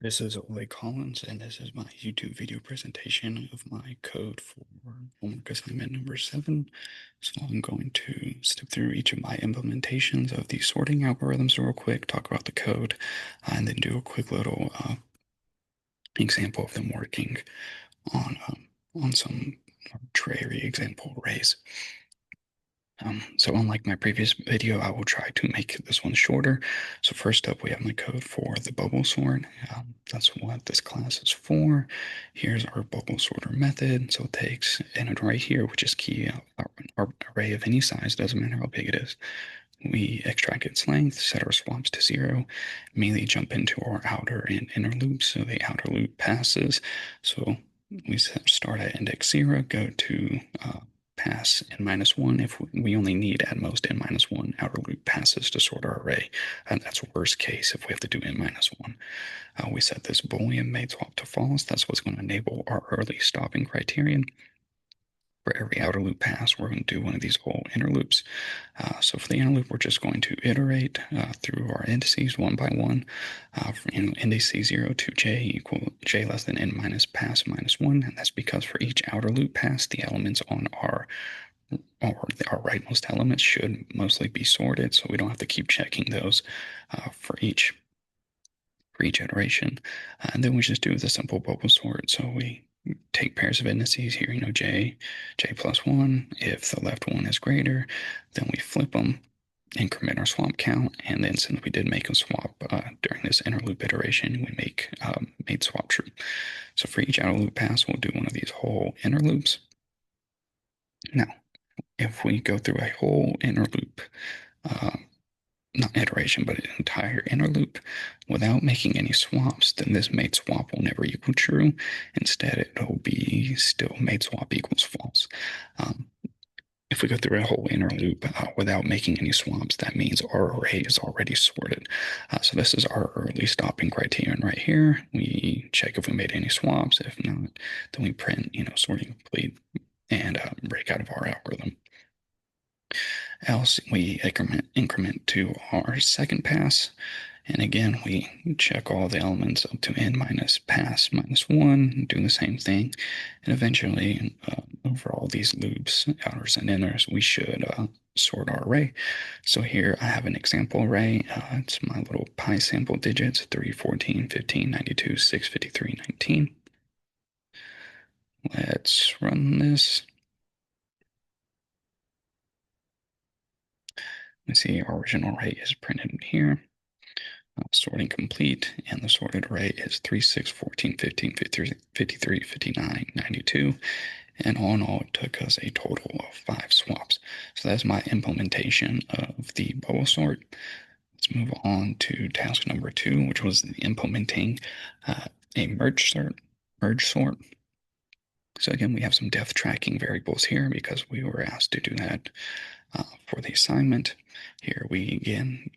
This is Ole Collins, and this is my YouTube video presentation of my code for homework assignment number 7. So I'm going to step through each of my implementations of the sorting algorithms real quick, talk about the code, and then do a quick little example of them working on some arbitrary example arrays. So unlike my previous video, I will try to make this one shorter. So first up, we have my code for the bubble sort. That's what this class is for. Here's our bubble sorter method. So it takes an array here, which is key, our array of any size, doesn't matter how big it is. We extract its length, set our swaps to 0, immediately jump into our outer and inner loops. So the outer loop passes. So we start at index 0, go to pass n-1 if we only need at most n-1 outer loop passes to sort our array. And that's worst case if we have to do n-1. We set this Boolean made swap to false. That's what's going to enable our early stopping criterion. For every outer loop pass, we're going to do one of these whole inner loops. So for the inner loop, we're just going to iterate through our indices one by one. Indices 0 to j equal j less than n minus pass minus 1. And that's because for each outer loop pass, the elements on our rightmost elements should mostly be sorted, so we don't have to keep checking those for each iteration. And then we just do the simple bubble sort. So we take pairs of indices here, j plus 1. If the left one is greater, then we flip them, increment our swap count, and then since we did make a swap during this inner loop iteration, we made swap true. So for each outer loop pass, we'll do one of these whole inner loops. Now, if we go through a whole inner loop, not iteration, but an entire inner loop without making any swaps, then this made swap will never equal true. Instead, it will be still made swap equals false. If we go through a whole inner loop without making any swaps, that means our array is already sorted. So this is our early stopping criterion right here. We check if we made any swaps. If not, then we print, sorting complete and break out of our algorithm. Else we increment to our second pass. And again, we check all the elements up to n minus pass minus 1, do the same thing. And eventually, over all these loops, outers and inners, we should sort our array. So here I have an example array. It's my little pi sample digits, 3, 14, 15, 92, 6, 53, 19. Let's run this. We see our original array is printed here. Sorting complete, and the sorted array is 3, 6, 14, 15, 53, 59, 92. And all in all, it took us a total of 5 swaps. So that's my implementation of the bubble sort. Let's move on to task number 2, which was implementing a merge sort. So again, we have some depth tracking variables here because we were asked to do that for the assignment. Here we again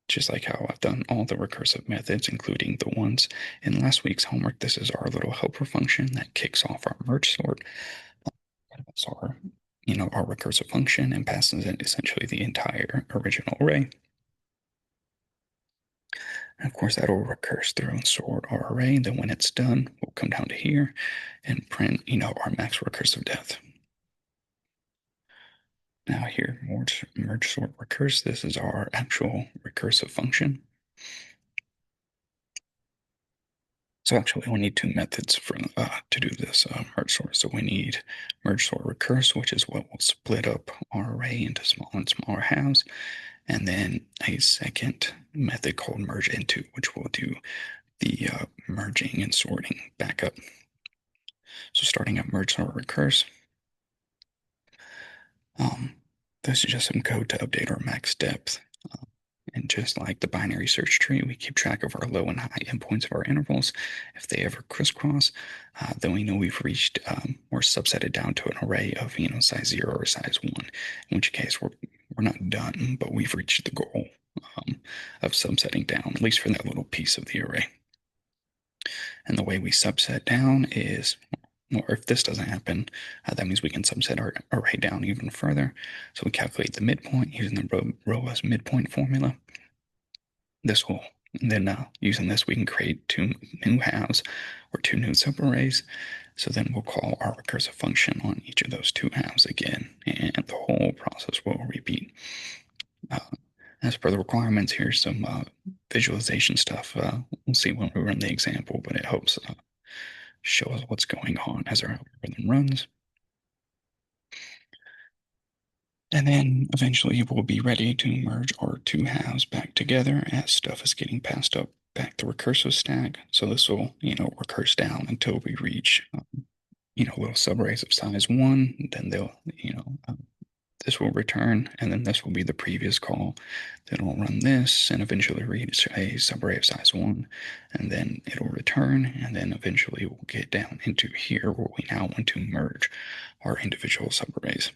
just like how I've done all the recursive methods, including the ones in last week's homework. This is our little helper function that kicks off our merge sort. That's our recursive function and passes in essentially the entire original array. And of course, that'll recurse through and sort our array. And then when it's done, we'll come down to here and print, our max recursive depth. Now here, merge sort recurse. This is our actual recursive function. So actually, we need 2 methods for to do this merge sort. So we need merge sort recurse, which is what will split up our array into smaller and smaller halves, and then a second method called merge into, which will do the merging and sorting back up. So starting at merge sort recurse, this is just some code to update our max depth. And just like the binary search tree, we keep track of our low and high endpoints of our intervals. If they ever crisscross, then we know we've reached or subsetted down to an array of size 0 or size 1, in which case we're not done, but we've reached the goal of subsetting down, at least for that little piece of the array. And the way we subset down is, or if this doesn't happen, that means we can subset our array down even further. So we calculate the midpoint using the robust midpoint formula. This will And then using this, we can create two new halves or two new subarrays. So then we'll call our recursive function on each of those two halves again, and the whole process will repeat. Uh, as per the requirements, here's some visualization stuff. We'll see when we run the example, but it helps show us what's going on as our algorithm runs. And then eventually we'll be ready to merge our two halves back together as stuff is getting passed up back the recursive stack. So this will, recurse down until we reach, little subarrays of size 1. Then they'll, this will return, and then this will be the previous call. Then it'll run this and eventually reach a subarray of size 1, and then it'll return, and then eventually we'll get down into here where we now want to merge our individual subarrays.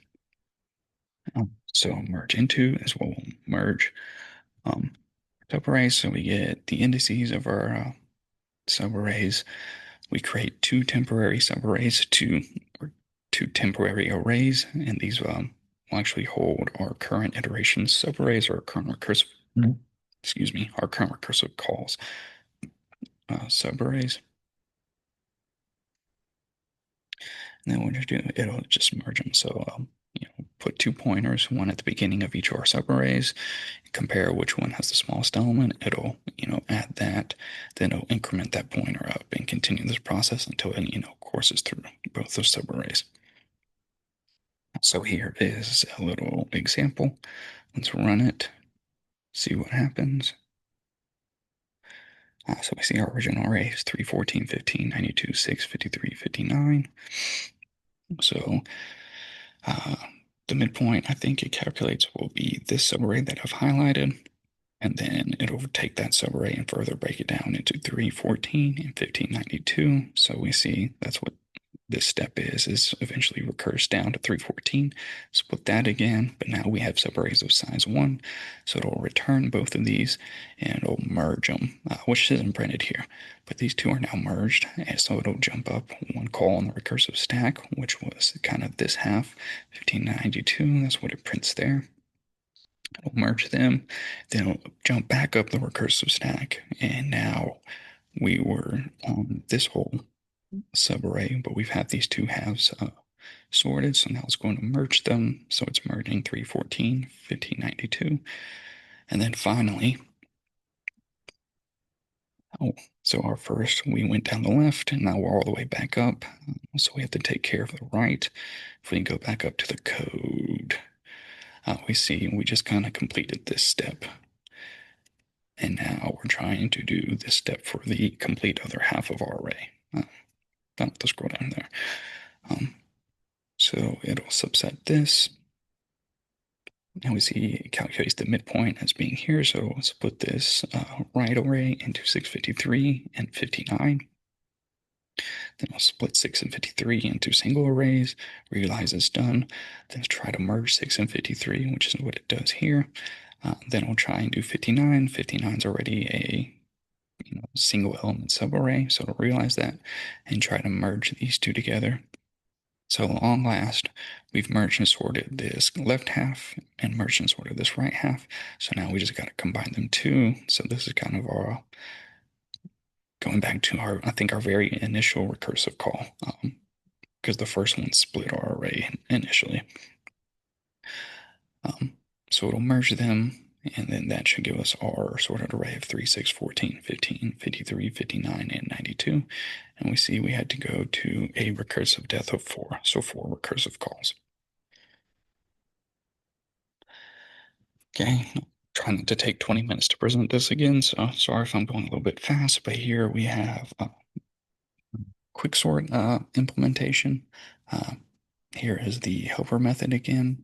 So merge into is what we'll merge subarrays. So we get the indices of our subarrays. We create two temporary subarrays, two temporary arrays, and these will actually hold our current iteration subarrays or current recursive, our current recursive calls subarrays. And then we'll just do it'll just merge them. So put two pointers, one at the beginning of each of our subarrays, compare which one has the smallest element. It'll add that, then it'll increment that pointer up and continue this process until it courses through both those subarrays. So here is a little example. Let's run it, see what happens. So we see our original array is 3, 14, 15, 92, 6, 53, 59. So the midpoint, I think it calculates will be this subarray that I've highlighted. And then it'll take that subarray and further break it down into 3, 14, and 15, 92. So we see that's what this step is eventually recurse down to 314. Split that again, but now we have subarrays of size 1. So it'll return both of these and it'll merge them, which isn't printed here. But these two are now merged, and so it'll jump up one call on the recursive stack, which was kind of this half, 1592. That's what it prints there. It'll merge them, then it'll jump back up the recursive stack, and now we were on this whole subarray, but we've had these two halves sorted, so now it's going to merge them. So it's merging 314, 1592, and then finally, so our first, we went down the left, and now we're all the way back up. So we have to take care of the right. If we go back up to the code, we see we just kind of completed this step. And now we're trying to do this step for the complete other half of our array. Don't have to scroll down there. So it'll subset this. Now we see it calculates the midpoint as being here. So let's put this right array into 653 and 59. Then I'll split 6 and 53 into single arrays, realize it's done. Then try to merge 6 and 53, which is what it does here. Then we'll try and do 59. 59 is already a single element subarray, so it'll realize that and try to merge these two together. So long last, we've merged and sorted this left half and merged and sorted this right half. So now we just got to combine them too. So this is kind of our going back to I think our very initial recursive call, because the first one split our array initially. So it'll merge them, and then that should give us our sorted array of 3, 6, 14, 15, 53, 59, and 92. And we see we had to go to a recursive depth of 4, so 4 recursive calls. Okay, trying not to take 20 minutes to present this again, so sorry if I'm going a little bit fast, but here we have quicksort implementation. Here is the helper method again.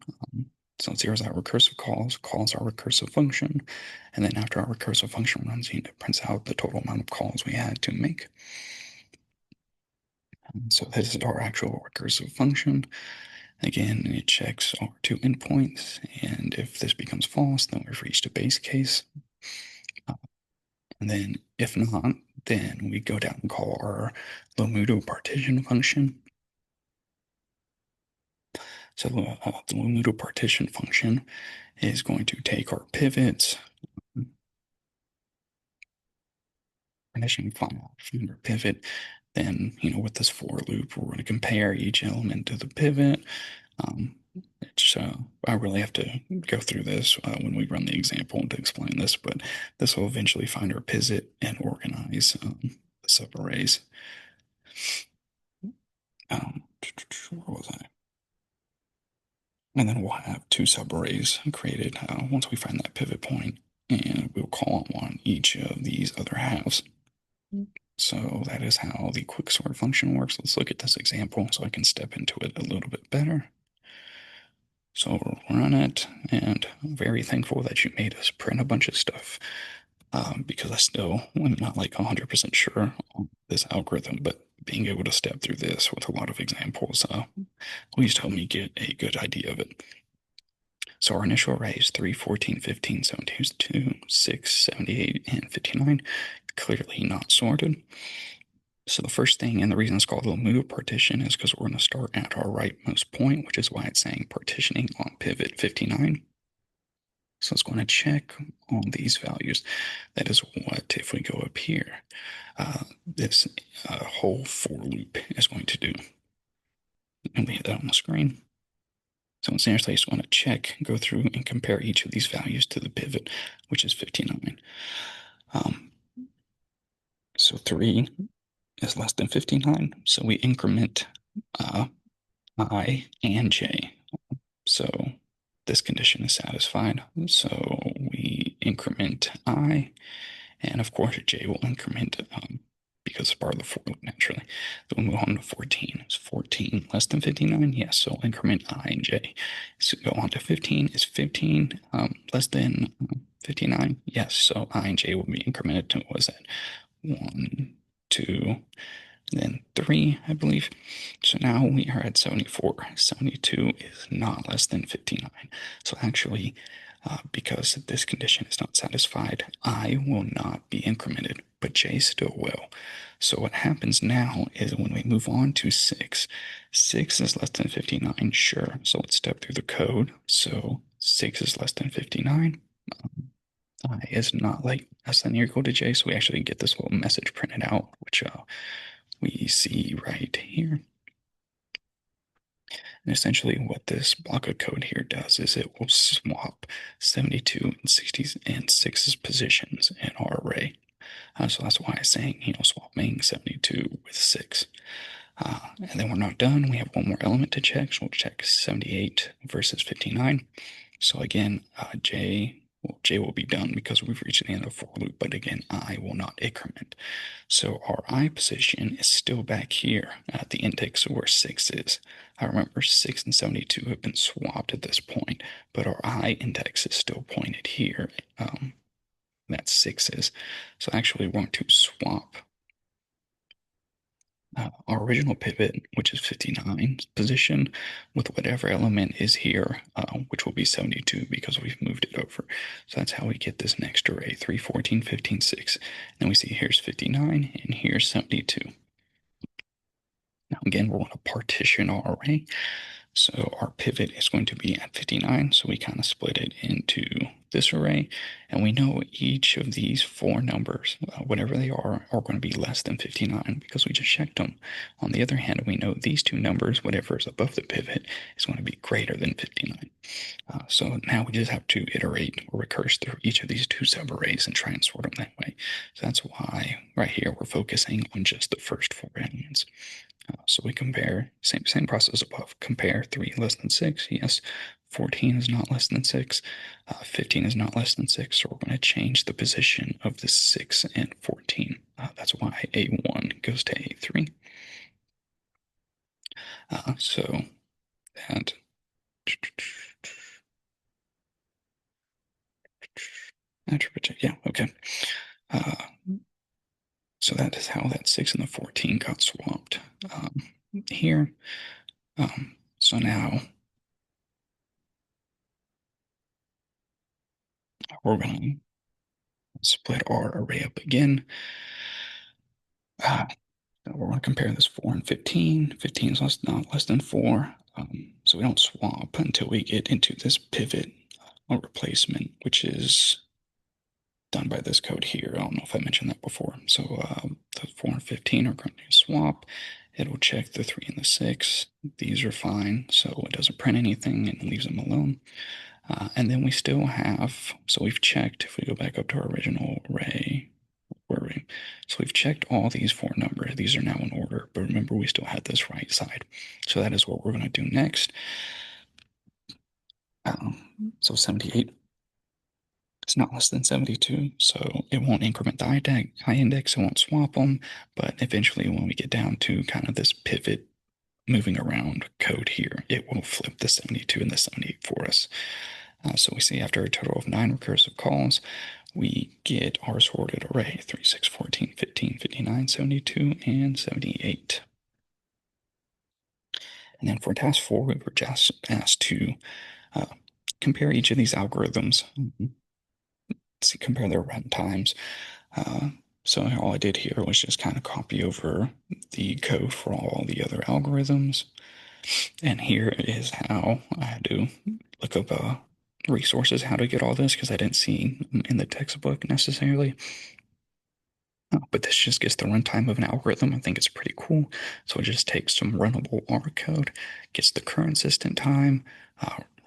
So zeros out recursive calls our recursive function, and then after our recursive function runs, it prints out the total amount of calls we had to make. So this is our actual recursive function. Again, it checks our two endpoints, and if this becomes false, then we've reached a base case. And then if not, then we go down and call our Lomuto partition function. So the Lomuto partition function is going to take our pivots finishing final find our pivot. Then, with this for loop, we're going to compare each element to the pivot. Um, I really have to go through this when we run the example to explain this, but this will eventually find our pivot and organize the subarrays. Where was I? And then we'll have two subarrays created once we find that pivot point, and we'll call on each of these other halves. So that is how the quicksort function works. Let's look at this example so I can step into it a little bit better. So we'll run it, and I'm very thankful that you made us print a bunch of stuff because I still am not like 100% sure on this algorithm, but being able to step through this with a lot of examples please help me get a good idea of it. So our initial array is 3, 14, 15, 17, 2, 6, 78, and 59. Clearly not sorted. So the first thing, and the reason it's called a move partition, is because we're going to start at our rightmost point, which is why it's saying partitioning on pivot 59. So it's going to check on these values. That is what, if we go up here, this whole for loop is going to do. And we hit that on the screen. So essentially, it's going to check, go through, and compare each of these values to the pivot, which is 59. So 3 is less than 59. So we increment I and j. So this condition is satisfied. So we increment I, and of course j will increment because it's part of the for loop naturally. So we'll move on to 14. Is 14 less than 59? Yes, so increment I and j. So go on to 15. Is 15 less than 59? Yes, so I and j will be incremented to, what was that? 1, 2, then 3, I believe. So now we are at 74. 72 is not less than 59. So actually, because this condition is not satisfied, I will not be incremented, but j still will. So what happens now is when we move on to 6, 6 is less than 59, sure. So let's step through the code. So 6 is less than 59. I is not like less than or equal to j, so we actually get this little message printed out, which we see right here. And essentially what this block of code here does is it will swap 72 and 60s and 6's positions in our array. So that's why I'm saying, swapping 72 with 6. And then we're not done. We have one more element to check. So we'll check 78 versus 59. So again, j will be done because we've reached the end of the for loop, but again, I will not increment. So our I position is still back here at the index where 6 is. I remember 6 and 72 have been swapped at this point, but our I index is still pointed here. That 6 is. So I actually want to swap our original pivot, which is 59 position, with whatever element is here, which will be 72 because we've moved it over. So that's how we get this next array, 3, 14, 15, 6. And we see here's 59 and here's 72. Now again, we're going to partition our array. So our pivot is going to be at 59. So we kind of split it into this array. And we know each of these 4 numbers, whatever they are going to be less than 59 because we just checked them. On the other hand, we know these 2 numbers, whatever is above the pivot, is going to be greater than 59. So now we just have to iterate or recurse through each of these 2 subarrays and try and sort them that way. So that's why right here we're focusing on just the first 4 elements. So we compare, same process above, compare 3 less than 6, yes. 14 is not less than 6. 15 is not less than 6, so we're going to change the position of the 6 and 14. That's why A1 goes to A3. So that... Yeah, okay. So that is how that 6 and the 14 got swapped here. So now we're going to split our array up again. We're going to compare this 4 and 15. 15 is not less than 4. So we don't swap until we get into this pivot replacement, which is done by this code here. I don't know if I mentioned that before. So the 4 and 15 are going to swap. It'll check the 3 and the 6. These are fine, so it doesn't print anything and leaves them alone. And then we still have, so we've checked, if we go back up to our original array, where we, so we've checked all these 4 numbers. These are now in order, but remember we still had this right side. So that is what we're going to do next. So 78 is not less than 72, so it won't increment the high index, it won't swap them, but eventually when we get down to kind of this pivot moving around code here, it will flip the 72 and the 78 for us. So we see after a total of 9 recursive calls, we get our sorted array 3, 6, 14, 15, 59, 72, and 78. And then for task 4, we were just asked to compare each of these algorithms, compare their run times. So all I did here was just kind of copy over the code for all the other algorithms. And here is how I had to look up resources, how to get all this, because I didn't see in the textbook necessarily. But this just gets the runtime of an algorithm. I think it's pretty cool. So it just takes some runnable R code, gets the current system time,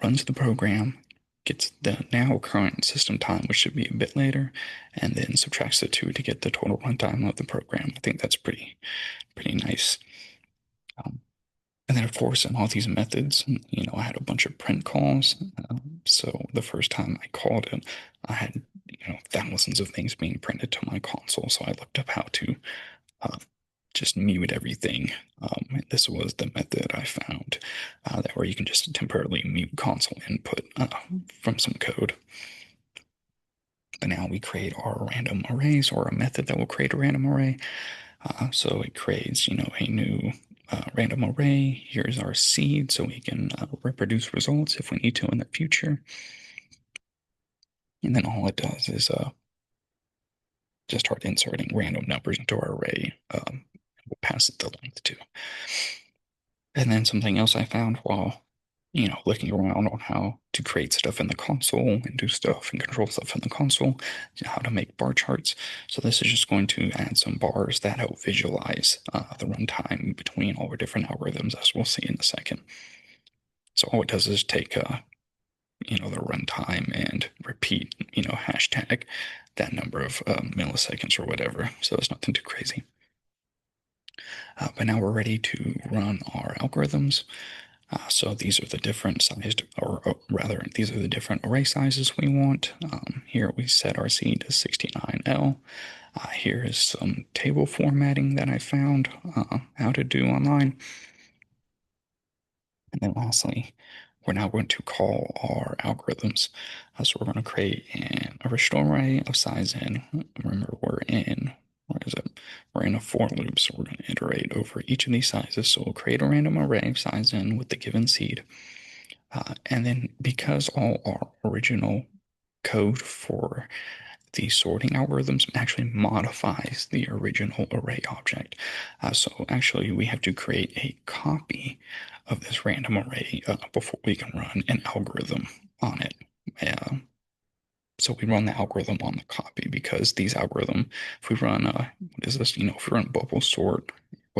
runs the program, gets the now current system time, which should be a bit later, and then subtracts the 2 to get the total runtime of the program. I think that's pretty nice. And then, of course, in all these methods, I had a bunch of print calls. So the first time I called it, I had, thousands of things being printed to my console. So I looked up how to just mute everything. This was the method I found that where you can just temporarily mute console input from some code. But now we create our random arrays, or a method that will create a random array. So it creates, a new random array. Here's our seed, so we can reproduce results if we need to in the future. And then all it does is just start inserting random numbers into our array. We'll pass it the length too. And then something else I found while, looking around on how to create stuff in the console and do stuff and control stuff in the console, how to make bar charts. So this is just going to add some bars that help visualize the runtime between all our different algorithms, as we'll see in a second. So all it does is take, the runtime and repeat, hashtag that number of milliseconds or whatever. So it's nothing too crazy. But now we're ready to run our algorithms. So these are the different sized, or rather, these are the different array sizes we want. Here we set our seed to 69L. Here is some table formatting that I found how to do online. And then lastly, we're now going to call our algorithms. So we're going to create an original array of size n. Remember, where is it? We're in a for loop, so we're going to iterate over each of these sizes. So we'll create a random array of size n with the given seed. And then because all our original code for the sorting algorithms actually modifies the original array object. So actually we have to create a copy of this random array before we can run an algorithm on it. So we run the algorithm on the copy, because these algorithm, if we run, what is this? If we run bubble sort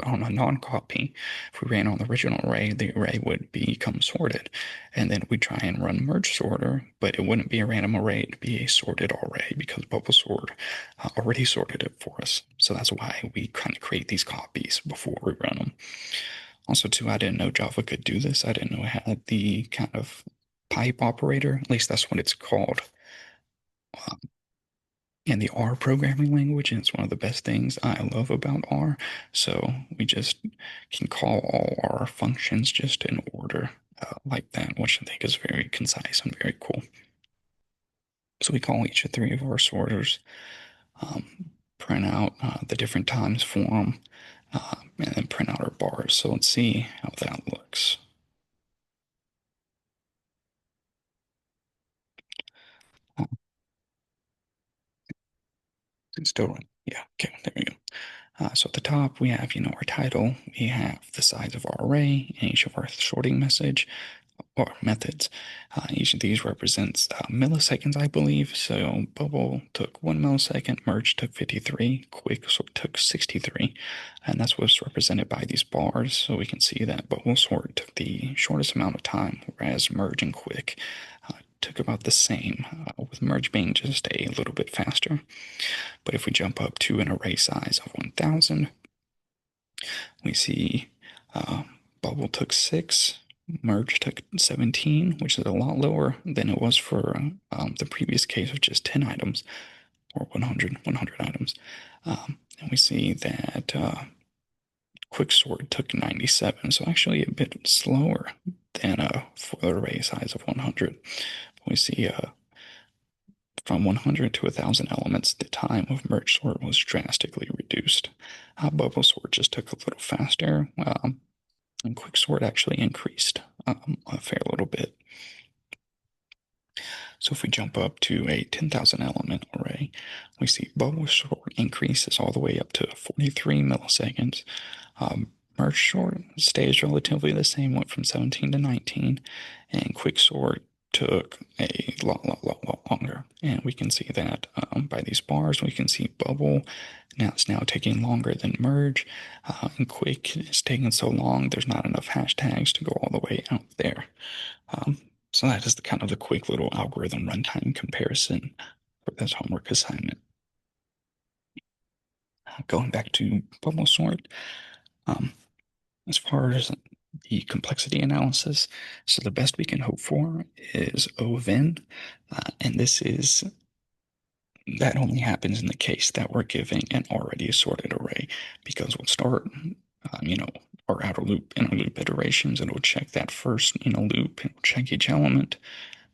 on a non-copy, if we ran on the original array, the array would become sorted. And then we try and run merge sorter, but it wouldn't be a random array, it'd be a sorted array, because bubble sort already sorted it for us. So that's why we kind of create these copies before we run them. Also, too, I didn't know Java could do this. I didn't know it had the kind of pipe operator, at least that's what it's called. In the R programming language, and it's one of the best things I love about R. So we just can call all our functions just in order like that, which I think is very concise and very cool. So we call each of 3 of our sorters, print out the different times for them, and then print out our bars. So let's see how that looks. It's still running. Yeah, okay, there we go. So at the top, we have, our title. We have the size of our array and each of our sorting message. or methods. Each of these represents milliseconds, I believe. So bubble took 1 millisecond, merge took 53, quick sort took 63, and that's what's represented by these bars. So we can see that bubble sort took the shortest amount of time, whereas merge and quick took about the same, with merge being just a little bit faster. But if we jump up to an array size of 1000, we see uh, bubble took 6, merge took 17, which is a lot lower than it was for the previous case of just 10 items, or 100 items. And we see that quicksort took 97, so actually a bit slower than for the array size of 100. We see from 100 to 1,000 elements, the time of merge sort was drastically reduced. Bubble sort just took a little faster, and quicksort actually increased a fair little bit. So if we jump up to a 10,000 element array, we see bubble sort increases all the way up to 43 milliseconds. Merge sort stays relatively the same, went from 17 to 19, and quicksort took a lot longer. And we can see that by these bars. We can see bubble it's now taking longer than merge, and quick is taking so long. There's not enough hashtags to go all the way out there. So that is the kind of the quick little algorithm runtime comparison for this homework assignment. Going back to bubble sort, as far as the complexity analysis, so the best we can hope for is O of n, and that only happens in the case that we're giving an already assorted array, because we'll start, our outer loop, inner loop iterations, and it'll check that first loop, and it'll check each element,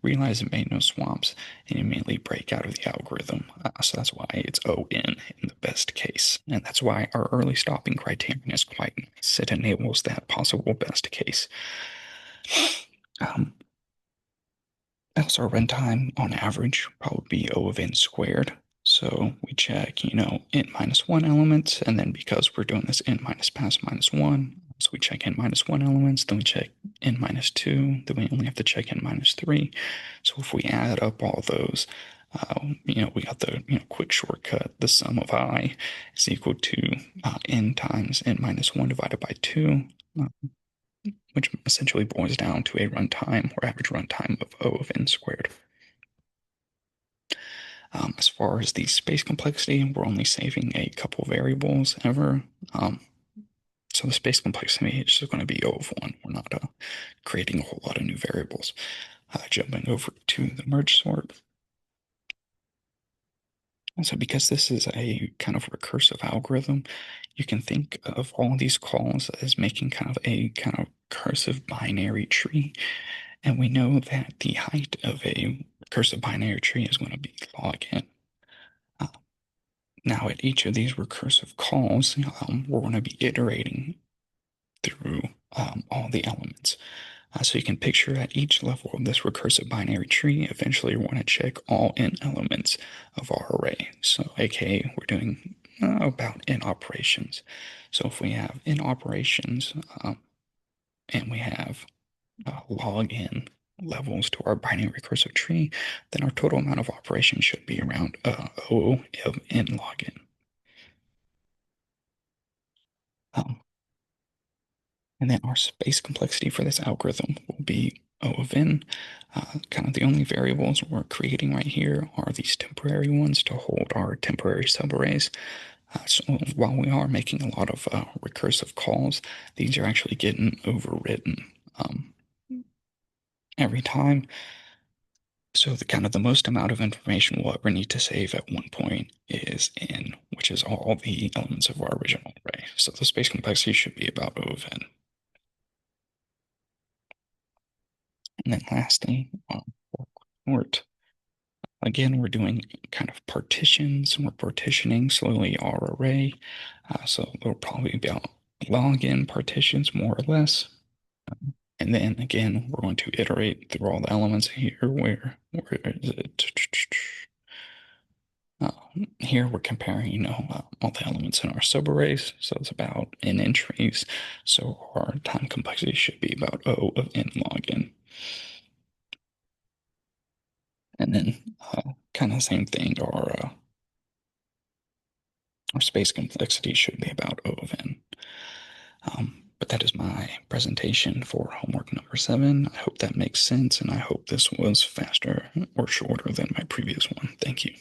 realize it made no swaps, and immediately break out of the algorithm. So that's why it's O in the best case. And that's why our early stopping criterion is quite nice. It enables that possible best case. Else our runtime on average probably be O of n squared. So we check, n minus 1 elements, and then because we're doing this n minus pass minus 1, so we check n minus 1 elements, then we check n minus 2, then we only have to check n minus 3. So if we add up all those, we got the quick shortcut. The sum of I is equal to n times n minus 1 divided by 2, which essentially boils down to a runtime or average runtime of O of n squared. As far as the space complexity, we're only saving a couple variables ever. So the space complexity is just going to be O of 1. We're not creating a whole lot of new variables. Jumping over to the merge sort. So because this is a kind of recursive algorithm, you can think of all these calls as making kind of a recursive binary tree. And we know that the height of a recursive binary tree is going to be log n. Now at each of these recursive calls, we're going to be iterating through all the elements. So you can picture at each level of this recursive binary tree, eventually we're going to check all n elements of our array. So aka we're doing about n operations. So if we have n operations and we have log n levels to our binary recursive tree, then our total amount of operations should be around O of n log n. And then our space complexity for this algorithm will be O of n. Kind of the only variables we're creating right here are these temporary ones to hold our temporary subarrays. So while we are making a lot of recursive calls, these are actually getting overwritten every time. So the most amount of information we'll ever need to save at one point is n, which is all the elements of our original array. So the space complexity should be about O of n. And then lastly, sort. Again, we're doing kind of partitions, and we're partitioning slowly our array. So it'll probably be about log n partitions, more or less. And then again, we're going to iterate through all the elements here. Where is it? Here we're comparing, all the elements in our subarrays. So it's about n entries. So our time complexity should be about O of n log n. And then kind of same thing, our space complexity should be about O of n. But that is my presentation for homework number 7. I hope that makes sense, and I hope this was faster or shorter than my previous one. Thank you.